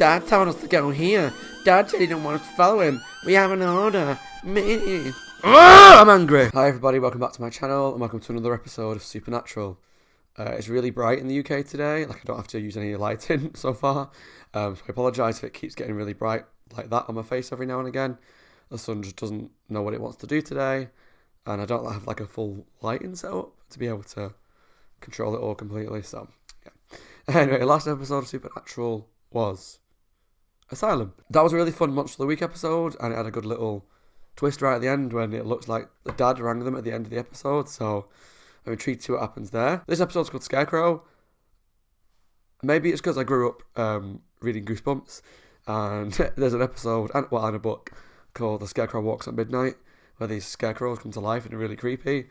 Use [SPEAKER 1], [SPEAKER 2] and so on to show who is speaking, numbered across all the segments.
[SPEAKER 1] Dad told us to go here. Dad said he didn't want us to follow him. We have an order. Me. I'm angry. Hi everybody, welcome back to my channel and welcome to another episode of Supernatural. It's really bright in the UK today, like I don't have to use any lighting so far. So I apologise if it keeps getting really bright like that on my face every now and again. The sun just doesn't know what it wants to do today, and I don't have like a full lighting setup to be able to control it all completely, so yeah. Anyway, last episode of Supernatural was Asylum. That was a really fun Monster of the Week episode, and it had a good little twist right at the end when it looks like the dad rang them at the end of the episode, so I'm intrigued to see what happens there. This episode's called Scarecrow. Maybe it's because I grew up reading Goosebumps, and there's an episode, and a book, called The Scarecrow Walks at Midnight, where these scarecrows come to life and are really creepy.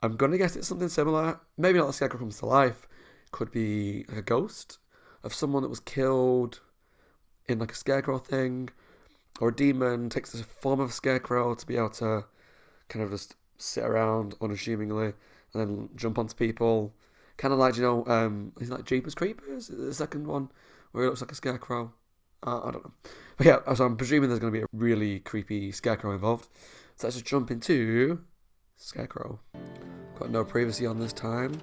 [SPEAKER 1] I'm going to guess it's something similar. Maybe not the scarecrow comes to life. Could be like a ghost of someone that was killed in like a scarecrow thing, or a demon takes the form of a scarecrow to be able to kind of just sit around unassumingly and then jump onto people. Kind of like, he's like Jeepers Creepers, the second one, where he looks like a scarecrow. I don't know. But yeah, so I'm presuming there's going to be a really creepy scarecrow involved. So let's just jump into Scarecrow. Got no privacy on this time.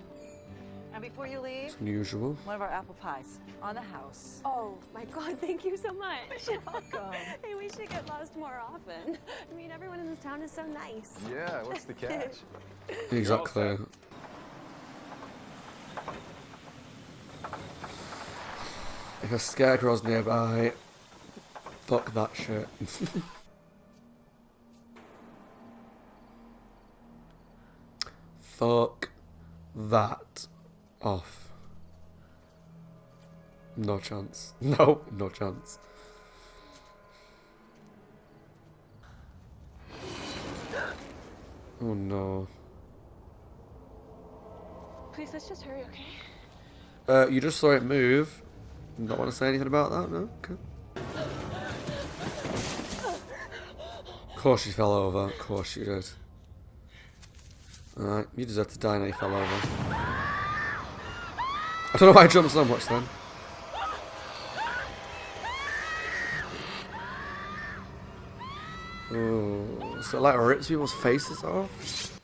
[SPEAKER 2] And before you leave,
[SPEAKER 1] it's unusual.
[SPEAKER 2] one of our apple pies on the house.
[SPEAKER 3] Oh my God, thank you so much.
[SPEAKER 2] You're welcome.
[SPEAKER 3] Hey, we should get lost more often. I mean, everyone in this town is so nice.
[SPEAKER 4] Yeah, what's the catch?
[SPEAKER 1] Exactly. If a scarecrow's nearby, fuck that shit. Fuck that off. No chance. No chance. Oh no.
[SPEAKER 3] Please, let's just hurry, okay?
[SPEAKER 1] You just saw it move. Don't want to say anything about that, no? Okay. Of course she fell over. Of course she did. Alright, you deserve to die now you fell over. I don't know why I jumped so much then. Oh, so it like rips people's faces off.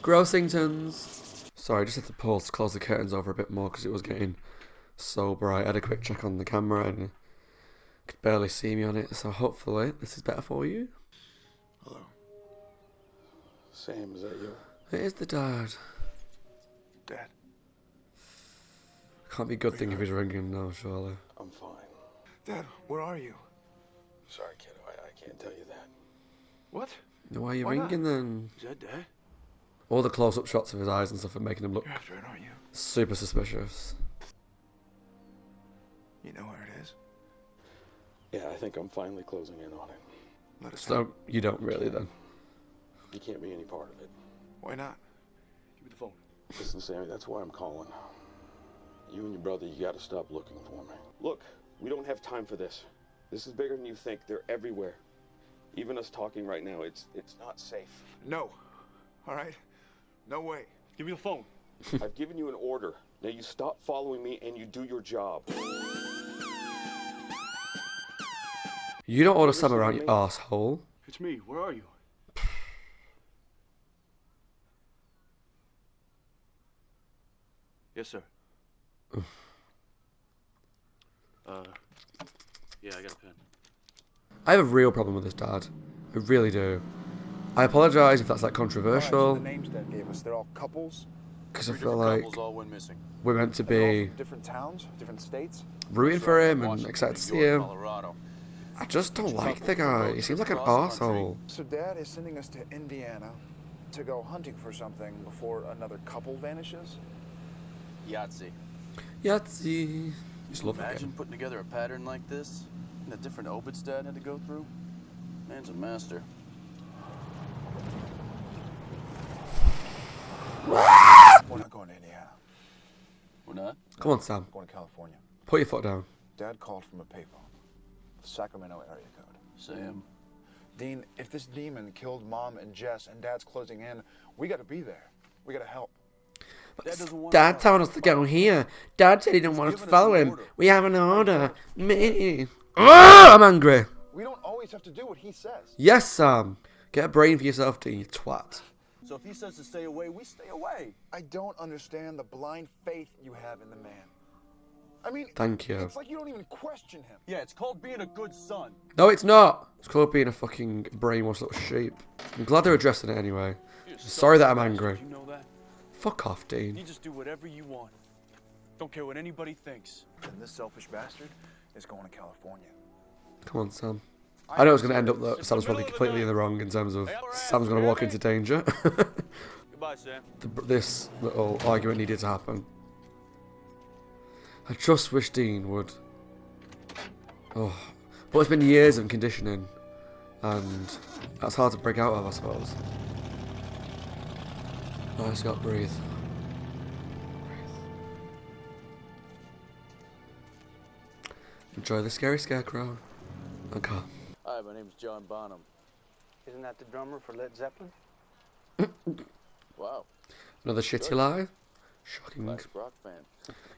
[SPEAKER 1] Grossingtons. Sorry, I just had to pause to close the curtains over a bit more because it was getting so bright. I had a quick check on the camera and you could barely see me on it, so hopefully this is better for you.
[SPEAKER 4] Hello. Sam, is that you?
[SPEAKER 1] It is the dad.
[SPEAKER 4] Dad?
[SPEAKER 1] Can't be a good thing if he's ringing now, surely.
[SPEAKER 4] I'm fine. Dad, where are you? Sorry, kiddo, I can't tell you that. What?
[SPEAKER 1] Why are you
[SPEAKER 4] Why
[SPEAKER 1] ringing
[SPEAKER 4] not?
[SPEAKER 1] then?
[SPEAKER 4] Is that Dad?
[SPEAKER 1] All the close-up shots of his eyes and stuff are making him look
[SPEAKER 4] You're after it, aren't you?
[SPEAKER 1] super suspicious.
[SPEAKER 4] You know where it is? Yeah, I think I'm finally closing in on it. Let us know.
[SPEAKER 1] So, you don't really then?
[SPEAKER 4] You can't be any part of it. Why not? Give me the phone. Listen, Sammy, that's why I'm calling. You and your brother, you gotta stop looking for me. Look, we don't have time for this. This is bigger than you think. They're everywhere. Even us talking right now, it's not safe. No. All right? No way. Give me the phone. I've given you an order. Now you stop following me and you do your job.
[SPEAKER 1] You don't order Sam around, you asshole.
[SPEAKER 4] It's me. Where are you? Yes, sir. Yeah, I got a pen.
[SPEAKER 1] I have a real problem with this dad. I really do. I apologise if that's like controversial.
[SPEAKER 5] The names Dad gave us, they're all couples.
[SPEAKER 1] Because I feel like
[SPEAKER 4] all went missing.
[SPEAKER 1] we're meant to
[SPEAKER 5] They're all
[SPEAKER 1] be
[SPEAKER 5] from different towns, different states.
[SPEAKER 1] rooting for him and
[SPEAKER 4] Washington,
[SPEAKER 1] excited to
[SPEAKER 4] New
[SPEAKER 1] see
[SPEAKER 4] York,
[SPEAKER 1] him.
[SPEAKER 4] Colorado.
[SPEAKER 1] I just don't like the guy. He seems like an arsehole.
[SPEAKER 5] So Dad is sending us to Indiana to go hunting for something before another couple vanishes.
[SPEAKER 4] Yahtzee.
[SPEAKER 1] Yahtzee. Just love
[SPEAKER 6] Imagine
[SPEAKER 1] him.
[SPEAKER 6] putting together a pattern like this and the different obits Dad had to go through. Man's a master.
[SPEAKER 5] We're not going to Indiana.
[SPEAKER 6] We're not?
[SPEAKER 1] Come on, Sam.
[SPEAKER 5] We're going to California.
[SPEAKER 1] Put your foot down.
[SPEAKER 5] Dad called from a payphone. The Sacramento area code.
[SPEAKER 6] Sam.
[SPEAKER 5] Dean, if this demon killed Mom and Jess and Dad's closing in, we got to be there. We got to help.
[SPEAKER 6] Dad doesn't want
[SPEAKER 1] Dad
[SPEAKER 6] us.
[SPEAKER 1] told us to go here. Dad said he didn't want us to
[SPEAKER 6] given us
[SPEAKER 1] follow
[SPEAKER 6] an
[SPEAKER 1] him.
[SPEAKER 6] order.
[SPEAKER 1] We have an order. Me. I'm angry.
[SPEAKER 5] We don't always have to do what he says.
[SPEAKER 1] Yes, Sam. Get a brain for yourself, Dean, you twat.
[SPEAKER 6] So if he says to stay away, we stay away.
[SPEAKER 5] I don't understand the blind faith you have in the man. I mean,
[SPEAKER 1] Thank you.
[SPEAKER 5] it's like you don't even question him.
[SPEAKER 6] Yeah, it's called being a good son.
[SPEAKER 1] No, it's not. It's called being a fucking brainwashed little sheep. I'm glad they're addressing it anyway.
[SPEAKER 6] You're
[SPEAKER 1] Sorry that I'm
[SPEAKER 6] selfish,
[SPEAKER 1] angry.
[SPEAKER 6] You know that?
[SPEAKER 1] Fuck off,
[SPEAKER 6] You
[SPEAKER 1] Dean.
[SPEAKER 6] just do whatever you want. Don't care what anybody thinks.
[SPEAKER 5] And this selfish bastard is going to California.
[SPEAKER 1] Come on, Sam. I know it's going to end up that Sam's probably completely in the wrong in terms of Sam's going to walk into danger.
[SPEAKER 6] Goodbye, Sam.
[SPEAKER 1] This little argument needed to happen. I just wish Dean would. Oh, but it's been years of conditioning, and that's hard to break out of, I suppose. Oh, I just got to breathe. Enjoy the scary Scarecrow. Okay.
[SPEAKER 6] Hi, my name's John Bonham.
[SPEAKER 7] Isn't that the drummer for Led Zeppelin?
[SPEAKER 6] Wow,
[SPEAKER 1] Another shitty lie. Shocking.
[SPEAKER 6] classic rock fan.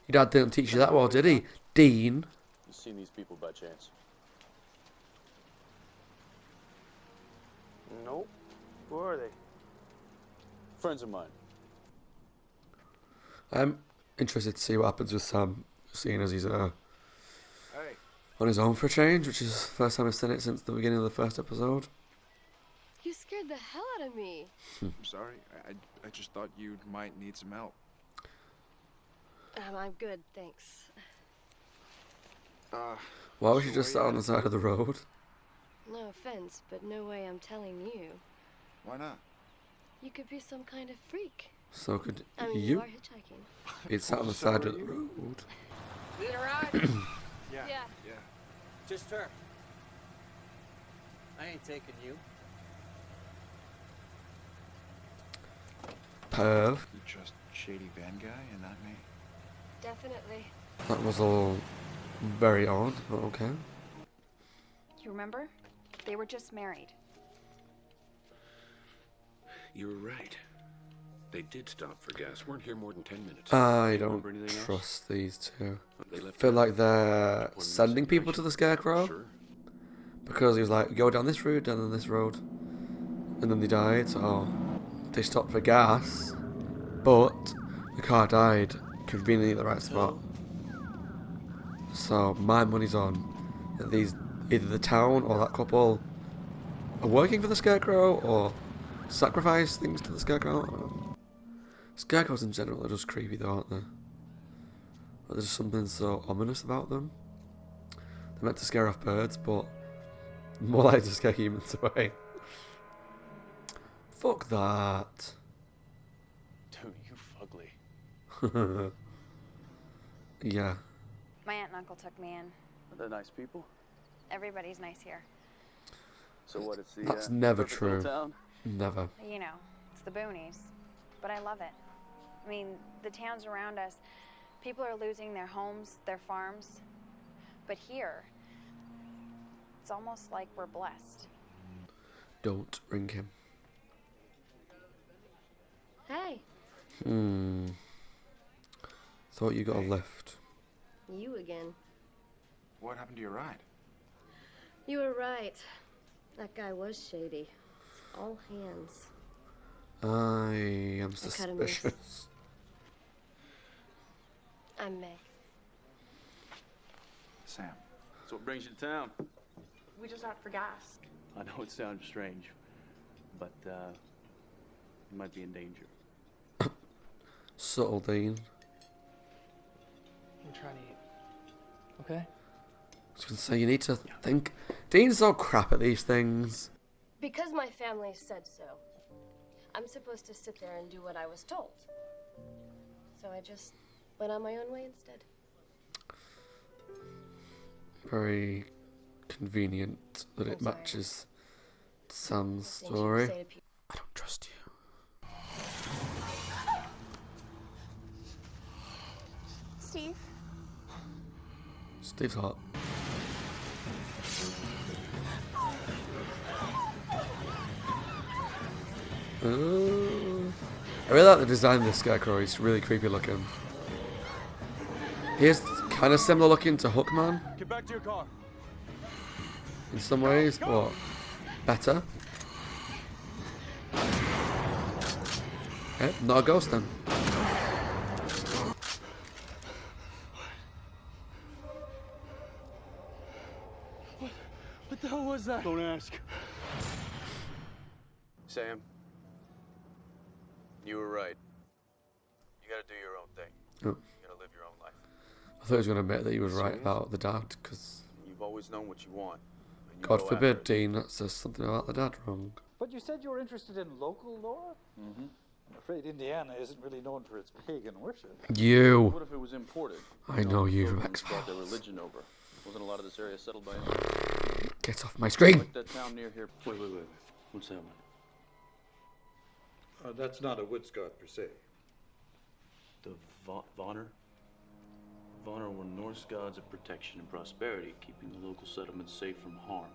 [SPEAKER 1] Your dad didn't teach you that well, did he? Dean.
[SPEAKER 6] You seen these people by chance?
[SPEAKER 7] Nope. Who are they?
[SPEAKER 6] Friends of mine.
[SPEAKER 1] I'm interested to see what happens with Sam, seeing as he's
[SPEAKER 5] Hey,
[SPEAKER 1] on his own for a change, which is the first time I've seen it since the beginning of the first episode.
[SPEAKER 3] You scared the hell out of me.
[SPEAKER 5] I'm sorry. I just thought you might need some help.
[SPEAKER 3] I'm good, thanks.
[SPEAKER 1] Why was she just sat on the side of the road?
[SPEAKER 3] No offense, but no way I'm telling you.
[SPEAKER 5] Why not?
[SPEAKER 3] You could be some kind of freak.
[SPEAKER 1] So could
[SPEAKER 3] I mean, you
[SPEAKER 1] you
[SPEAKER 3] are hitchhiking.
[SPEAKER 1] be sat on the
[SPEAKER 5] So
[SPEAKER 1] side
[SPEAKER 5] are
[SPEAKER 1] of the
[SPEAKER 5] you.
[SPEAKER 1] road?
[SPEAKER 7] Need a ride?
[SPEAKER 5] Yeah.
[SPEAKER 3] Yeah.
[SPEAKER 7] Just her. I ain't taking you.
[SPEAKER 1] Perv.
[SPEAKER 5] You just shady van guy and not me?
[SPEAKER 3] Definitely.
[SPEAKER 1] That was all very odd, but okay.
[SPEAKER 8] You remember? They were just married.
[SPEAKER 4] You were right. They did stop for gas. Weren't here more than 10 minutes.
[SPEAKER 1] I don't
[SPEAKER 6] Remember anything else?
[SPEAKER 1] trust these two.
[SPEAKER 4] They left
[SPEAKER 1] Feel like they're
[SPEAKER 4] One
[SPEAKER 1] sending
[SPEAKER 4] missing
[SPEAKER 1] people to the Scarecrow
[SPEAKER 4] Sure.
[SPEAKER 1] because he was like, go down this road, down this road, and then they died. So they stopped for gas, but the car died conveniently at the right spot. So my money's on that these either the town or that couple are working for the Scarecrow or sacrifice things to the Scarecrow. I don't know. Scarecrows in general are just creepy though, aren't they? There's just something so ominous about them. They're meant to scare off birds, but more like to scare humans away. Fuck that.
[SPEAKER 6] Dude, you fugly.
[SPEAKER 1] Yeah.
[SPEAKER 8] My aunt and uncle took me in.
[SPEAKER 6] Are they nice people?
[SPEAKER 8] Everybody's nice here.
[SPEAKER 6] So what? It's the
[SPEAKER 1] That's never
[SPEAKER 6] perfect little
[SPEAKER 1] true.
[SPEAKER 6] town?
[SPEAKER 1] Never.
[SPEAKER 8] You know, it's the boonies. But I love it. I mean, the towns around us, people are losing their homes, their farms. But here, it's almost like we're blessed.
[SPEAKER 1] Don't ring him.
[SPEAKER 3] Hey,
[SPEAKER 1] Thought you got a lift.
[SPEAKER 3] you again.
[SPEAKER 5] What happened to your ride?
[SPEAKER 3] You were right. That guy was shady. All hands.
[SPEAKER 1] I am
[SPEAKER 3] I cut him loose.
[SPEAKER 1] suspicious.
[SPEAKER 3] I'm Meg.
[SPEAKER 5] Sam.
[SPEAKER 6] So what brings you to town?
[SPEAKER 9] We just out for gas.
[SPEAKER 6] I know it sounds strange, but you might be in danger.
[SPEAKER 1] Subtle Dean.
[SPEAKER 9] I'm trying to eat. Okay?
[SPEAKER 1] I was gonna say you need to think. Dean's so crap at these things.
[SPEAKER 3] Because my family said so. I'm supposed to sit there and do what I was told. So I just went on my own way instead.
[SPEAKER 1] Very convenient that it
[SPEAKER 3] I'm sorry.
[SPEAKER 1] matches Sam's
[SPEAKER 3] Things you
[SPEAKER 1] story.
[SPEAKER 3] say to people.
[SPEAKER 1] I don't trust you.
[SPEAKER 8] Steve?
[SPEAKER 1] Steve's hot. I really like the design of this Scarecrow. He's really creepy looking. He is kind of similar looking to Hookman
[SPEAKER 6] Get back to your car.
[SPEAKER 1] in some ways, but better. Okay, not a ghost then.
[SPEAKER 6] What the hell was that? Don't ask. Sam, you were right. You gotta do your own thing.
[SPEAKER 1] Oh.
[SPEAKER 6] You gotta live your own life.
[SPEAKER 1] I thought he was going to admit that he was right about the dad, because
[SPEAKER 6] You've always known what you want. and you
[SPEAKER 1] God
[SPEAKER 6] go after
[SPEAKER 1] forbid,
[SPEAKER 6] it.
[SPEAKER 1] Dean, that says something about the dad wrong.
[SPEAKER 10] But you said you were interested in local lore? Mm-hmm. I'm afraid Indiana isn't really known for its pagan worship.
[SPEAKER 1] You.
[SPEAKER 6] What if it was imported?
[SPEAKER 1] I know you from
[SPEAKER 6] Pilgrims brought their
[SPEAKER 1] X-Files.
[SPEAKER 6] religion over. Wasn't a lot of this area settled by Indians?
[SPEAKER 1] Get off my screen!
[SPEAKER 6] Like that town near here. Wait. What's that one?
[SPEAKER 10] That's not a woods god per se.
[SPEAKER 6] The Vonner? Vonner were Norse gods of protection and prosperity, keeping the local settlements safe from harm.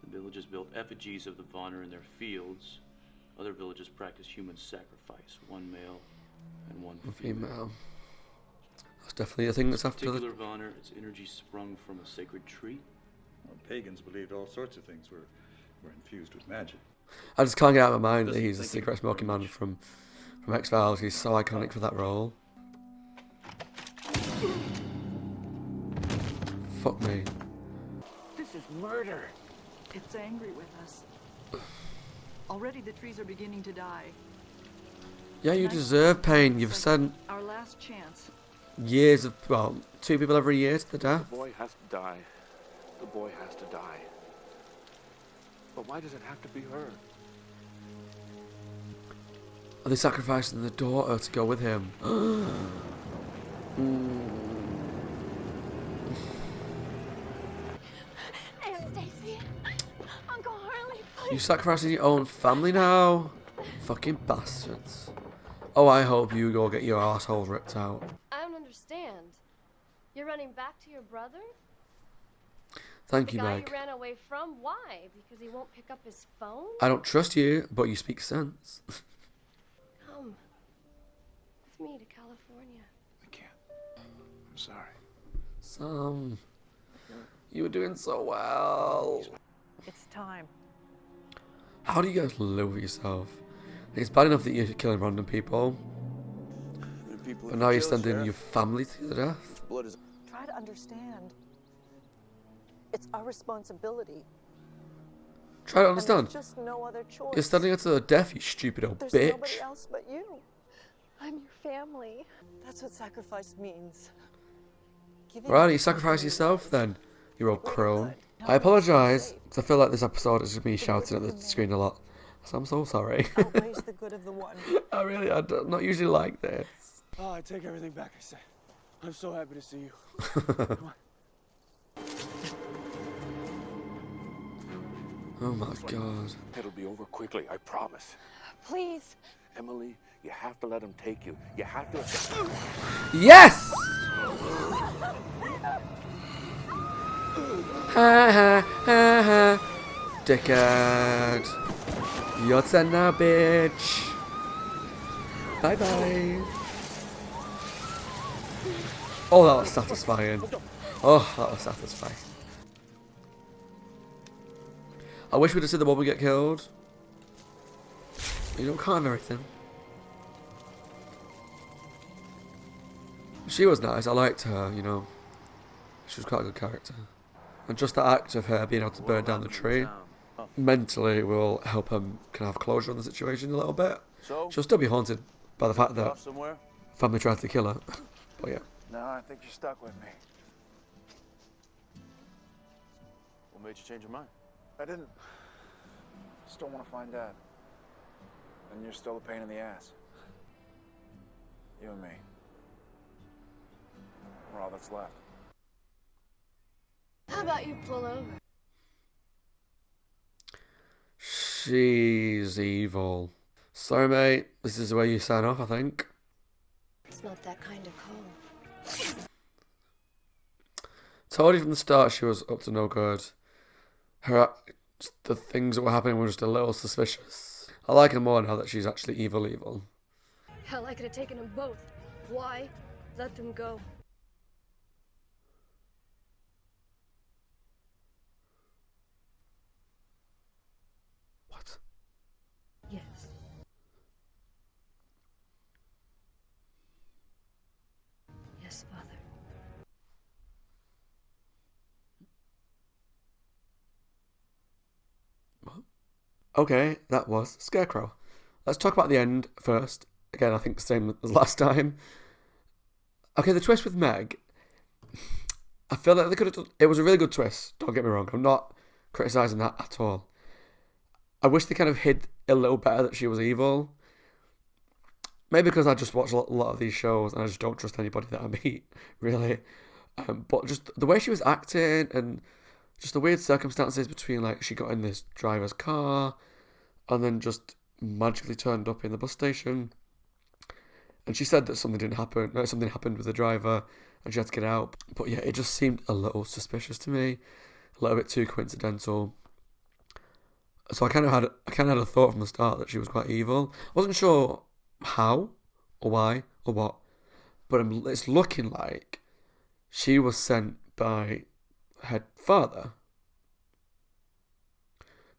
[SPEAKER 6] The villages built effigies of the Vonner in their fields. Other villages practiced human sacrifice, one male and one female.
[SPEAKER 1] Female. That's definitely a thing that's after the...
[SPEAKER 6] Particular Vonner, its energy sprung from a sacred tree.
[SPEAKER 10] Well, pagans believed all sorts of things were infused with magic.
[SPEAKER 1] I just can't get out of my mind that he's a cigarette smoking man from X-Files. He's so iconic for that role. Fuck me.
[SPEAKER 2] This is murder. It's angry with us. Already the trees are beginning to die.
[SPEAKER 1] Yeah, you deserve pain. You've sent
[SPEAKER 2] Our last chance.
[SPEAKER 1] years of, well, 2 people every year to the death.
[SPEAKER 4] The boy has to die. The boy has to die. But why does it have to be her?
[SPEAKER 1] Are they sacrificing the daughter to go with him?
[SPEAKER 3] Aunt Stacy, Uncle Harley,
[SPEAKER 1] You sacrificing your own family now? Fucking bastards. Oh, I hope you go get your asshole ripped out.
[SPEAKER 3] I don't understand. You're running back to your brother?
[SPEAKER 1] Thank
[SPEAKER 3] The
[SPEAKER 1] you,
[SPEAKER 3] guy
[SPEAKER 1] Meg.
[SPEAKER 3] you ran away from? Why? Because he won't pick up his phone?
[SPEAKER 1] I don't trust you, but you speak sense.
[SPEAKER 3] Come with me to California.
[SPEAKER 4] I can't. I'm sorry.
[SPEAKER 1] Sam, you were doing so well.
[SPEAKER 2] It's time.
[SPEAKER 1] How do you guys live with yourself? It's bad enough that you're killing random people, but now you're sending your family to the death.
[SPEAKER 6] Blood is.
[SPEAKER 2] Try to understand. It's our responsibility.
[SPEAKER 1] Try to
[SPEAKER 2] And
[SPEAKER 1] understand.
[SPEAKER 2] there's just no other choice.
[SPEAKER 1] You're sending her to the death, you stupid old
[SPEAKER 2] There's
[SPEAKER 1] bitch.
[SPEAKER 2] nobody else but you.
[SPEAKER 3] I'm your family.
[SPEAKER 2] That's what sacrifice means. Giving
[SPEAKER 1] Right,
[SPEAKER 2] up
[SPEAKER 1] you sacrifice
[SPEAKER 2] something
[SPEAKER 1] yourself then, you old
[SPEAKER 2] greater
[SPEAKER 1] crone.
[SPEAKER 2] good.
[SPEAKER 1] I apologise, because I feel like this episode is just me shouting at the screen a lot. So I'm so sorry.
[SPEAKER 2] Outweighs the good of the one.
[SPEAKER 1] I'm not usually like this.
[SPEAKER 6] Oh, I take everything back I said. I'm so happy to see you. Come on.
[SPEAKER 1] Oh my god.
[SPEAKER 4] It'll be over quickly, I promise.
[SPEAKER 3] Please.
[SPEAKER 4] Emily, you have to let him take you. You have to.
[SPEAKER 1] Yes! Ha ha ha ha. Dickhead. You're dead now, bitch. Bye bye. Oh, that was satisfying. Oh, that was satisfying. I wish we'd have seen the woman get killed. You don't can't have everything. She was nice, I liked her, you know. She was quite a good character. And just the act of her being able to burn down the tree mentally will help him kind of have closure on the situation a little bit.
[SPEAKER 6] So,
[SPEAKER 1] She'll still be haunted by the fact that
[SPEAKER 6] off somewhere?
[SPEAKER 1] family tried to kill her. But yeah.
[SPEAKER 5] No, I think you're stuck with me.
[SPEAKER 6] What made you change your mind?
[SPEAKER 5] I didn't. Just don't want to find Dad. And you're still a pain in the ass. You and me. We're all that's left.
[SPEAKER 3] How about you pull over?
[SPEAKER 1] She's evil. Sorry, mate. This is where you sign off, I think.
[SPEAKER 3] It's not that kind of call.
[SPEAKER 1] Told you from the start she was up to no good. The things that were happening were just a little suspicious. I like her more now that she's actually evil.
[SPEAKER 3] Hell, I could have taken them both. Why let them go?
[SPEAKER 1] What?
[SPEAKER 3] Yes. Yes, Father.
[SPEAKER 1] Okay, that was Scarecrow. Let's talk about the end first. Again, I think the same as last time. Okay, the twist with Meg. I feel like they could have done. It was a really good twist. Don't get me wrong. I'm not criticizing that at all. I wish they kind of hid a little better that she was evil. Maybe because I just watch a lot of these shows and I just don't trust anybody that I meet, really. But just the way she was acting and just the weird circumstances between, like, she got in this driver's car and then just magically turned up in the bus station. And she said that something didn't happen. No, something happened with the driver and she had to get out. But yeah, it just seemed a little suspicious to me, a little bit too coincidental. So I kind of had a thought from the start that she was quite evil. I wasn't sure how or why or what, but it's looking like she was sent by her father.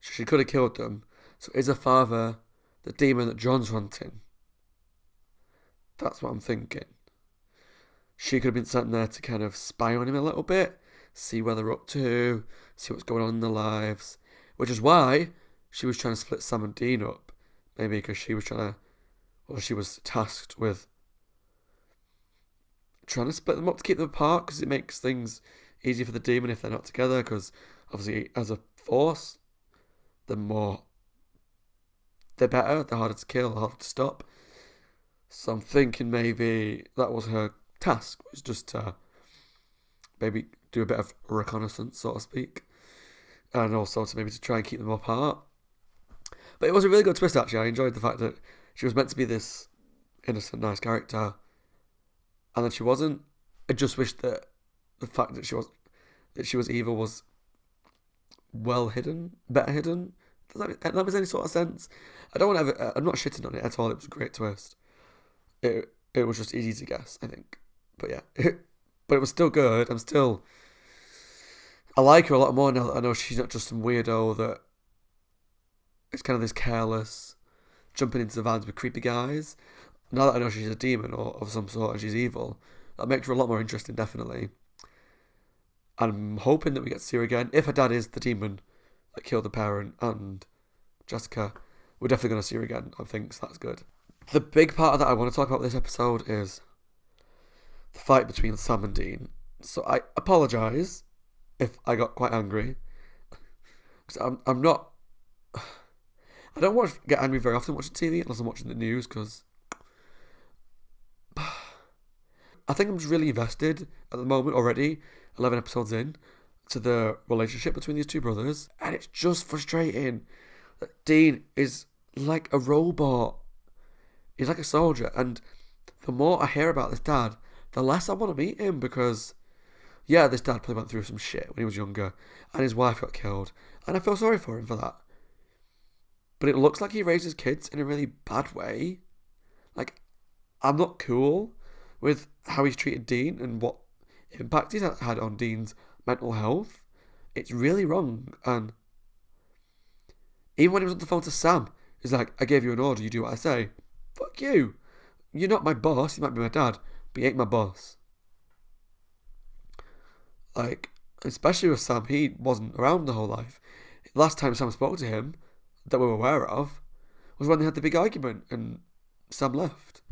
[SPEAKER 1] So she could have killed them. So is her father the demon that John's hunting? That's what I'm thinking. She could have been sent there to kind of spy on him a little bit, see where they're up to, see what's going on in their lives, which is why she was trying to split Sam and Dean up. Maybe because she was tasked with trying to split them up to keep them apart, because it makes things easier for the demon if they're not together, because obviously as a force, they're better, they're harder to kill, harder to stop. So I'm thinking maybe that was her task, was just to maybe do a bit of reconnaissance, so to speak, and also to maybe to try and keep them apart. But it was a really good twist, actually. I enjoyed the fact that she was meant to be this innocent, nice character, and then she wasn't. I just wish that the fact that she was evil was well hidden, better hidden. Does that make any sort of sense? I'm not shitting on it at all. It was a great twist. It was just easy to guess, I think. But yeah, but it was still good. I like her a lot more now that I know she's not just some weirdo that is kind of this careless, jumping into the vans with creepy guys. Now that I know she's a demon or of some sort and she's evil, that makes her a lot more interesting, definitely. I'm hoping that we get to see her again. If her dad is the demon that killed the parent and Jessica, we're definitely going to see her again, I think, so that's good. The big part of that I want to talk about this episode is the fight between Sam and Dean. So I apologise if I got quite angry, because I'm not... I don't get angry very often watching TV unless I'm watching the news, because I think I'm just really invested at the moment already, 11 episodes in, to the relationship between these two brothers, and it's just frustrating that Dean is like a robot. He's like a soldier, and the more I hear about this dad, the less I want to meet him, because yeah, this dad probably went through some shit when he was younger, and his wife got killed, and I feel sorry for him for that. But it looks like he raises kids in a really bad way. Like, I'm not cool with how he's treated Dean and what impact he's had on Dean's mental health. It's really wrong. And even when he was on the phone to Sam, he's like, I gave you an order, you do what I say. Fuck you. You're not my boss, you might be my dad, but you ain't my boss. Like, especially with Sam, he wasn't around the whole life. Last time Sam spoke to him, that we were aware of, was when they had the big argument and Sam left.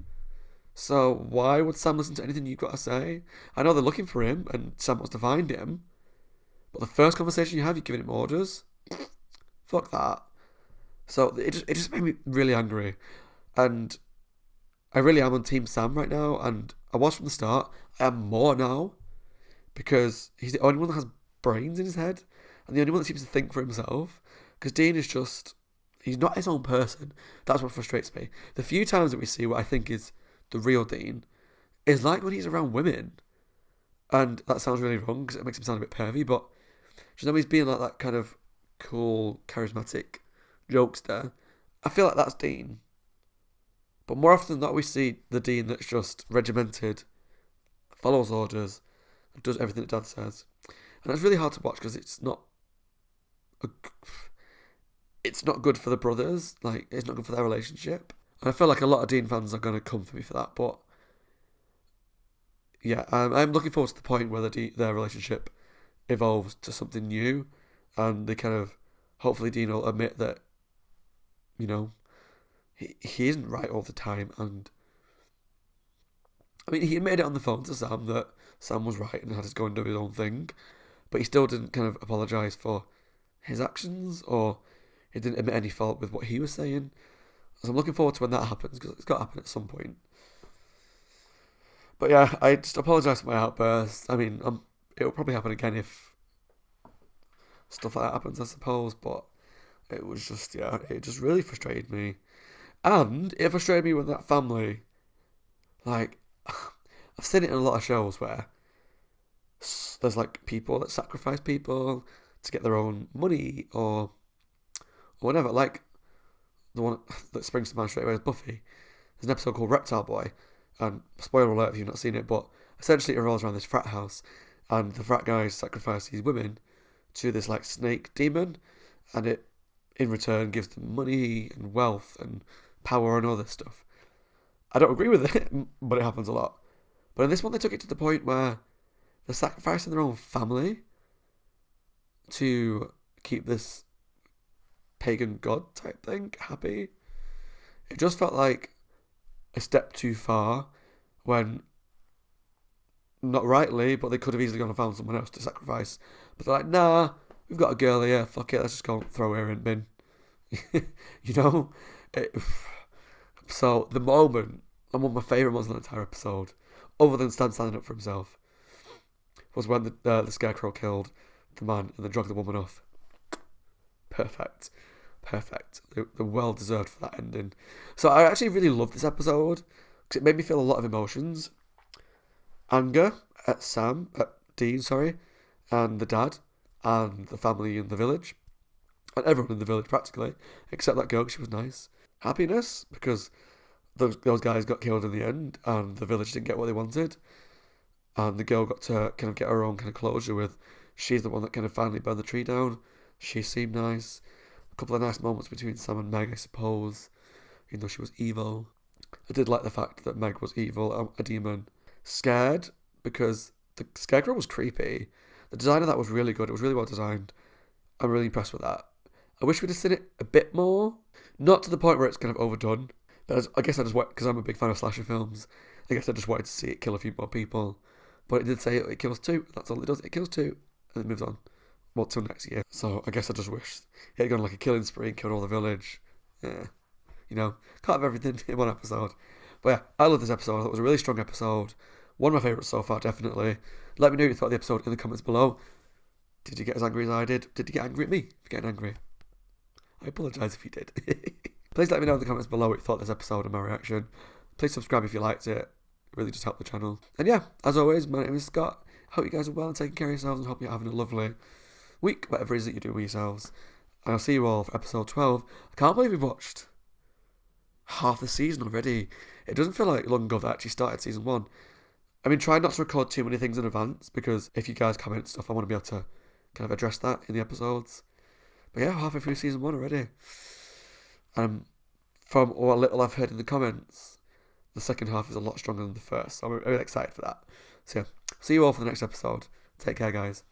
[SPEAKER 1] So why would Sam listen to anything you've got to say? I know they're looking for him and Sam wants to find him, but the first conversation you have, you're giving him orders? Fuck that. So it just made me really angry. And I really am on Team Sam right now, and I was from the start. I am more now, because he's the only one that has brains in his head, and the only one that seems to think for himself. Because Dean is just... he's not his own person. That's what frustrates me. The few times that we see what I think is the real Dean is like when he's around women. And that sounds really wrong because it makes him sound a bit pervy, but just know he's being like that kind of cool, charismatic jokester. I feel like that's Dean. But more often than not, we see the Dean that's just regimented, follows orders, and does everything that Dad says. And it's really hard to watch because it's not good for the brothers. Like, it's not good for their relationship. And I feel like a lot of Dean fans are going to come for me for that. But yeah, I'm looking forward to the point where their relationship evolves to something new, and they kind of, hopefully Dean will admit that, you know, he isn't right all the time. And I mean, he admitted it on the phone to Sam that Sam was right and had to go and do his own thing, but he still didn't kind of apologise for his actions, or he didn't admit any fault with what he was saying. So I'm looking forward to when that happens, because it's got to happen at some point. But yeah, I just apologise for my outburst. I mean, it'll probably happen again if stuff like that happens, I suppose, but it was just, yeah, it just really frustrated me. And it frustrated me when that family, like, I've seen it in a lot of shows where there's like people that sacrifice people to get their own money or whatever. Like the one that springs to mind straight away is Buffy. There's an episode called Reptile Boy, and spoiler alert if you've not seen it, but essentially it revolves around this frat house, and the frat guys sacrifice these women to this like snake demon, and it in return gives them money and wealth and power and all this stuff. I don't agree with it, but it happens a lot. But in this one, they took it to the point where they're sacrificing their own family to keep this pagan god type thing happy. It just felt like a step too far, when, not rightly, but they could have easily gone and found someone else to sacrifice. But they're like, nah, we've got a girl here, fuck it, let's just go throw her in bin. You know? So, the moment, and one of my favourite moments in the entire episode, other than Stan standing up for himself, was when the Scarecrow killed the man and then dragged the woman off. Perfect. They're well deserved for that ending. So I actually really loved this episode because it made me feel a lot of emotions. Anger at Dean, and the dad, and the family in the village, and everyone in the village practically, except that girl, 'cause she was nice. Happiness because those guys got killed in the end, and the village didn't get what they wanted, and the girl got to kind of get her own kind of closure with, she's the one that kind of finally burned the tree down. She seemed nice. A couple of nice moments between Sam and Meg, I suppose, even though she was evil. I did like the fact that Meg was evil, a demon. Scared, because the Scarecrow was creepy. The design of that was really good. It was really well designed. I'm really impressed with that. I wish we'd have seen it a bit more. Not to the point where it's kind of overdone, but I guess I just because I'm a big fan of slasher films, I guess I just wanted to see it kill a few more people. But it did say it kills 2. That's all it does. It kills 2 and it moves on. Well, till next year. So I guess I just wish it had gone like a killing spree and killed all the village. Yeah. You know, can't have everything in one episode. But yeah, I love this episode. I thought it was a really strong episode. One of my favourites so far, definitely. Let me know what you thought of the episode in the comments below. Did you get as angry as I did? Did you get angry at me for getting angry? I apologise if you did. Please let me know in the comments below what you thought of this episode and my reaction. Please subscribe if you liked it. It really just helped the channel. And yeah, as always, my name is Scott. Hope you guys are well and taking care of yourselves, and hope you're having a lovely week, whatever it is that you do with yourselves. And I'll see you all for episode 12. I can't believe we've watched half the season already. It doesn't feel like long ago that I actually started season 1. I mean, try not to record too many things in advance, because if you guys comment stuff, I want to be able to kind of address that in the episodes. But yeah, halfway through season 1 already. From what little I've heard in the comments, the second half is a lot stronger than the first. So I'm really excited for that. So yeah, see you all for the next episode. Take care, guys.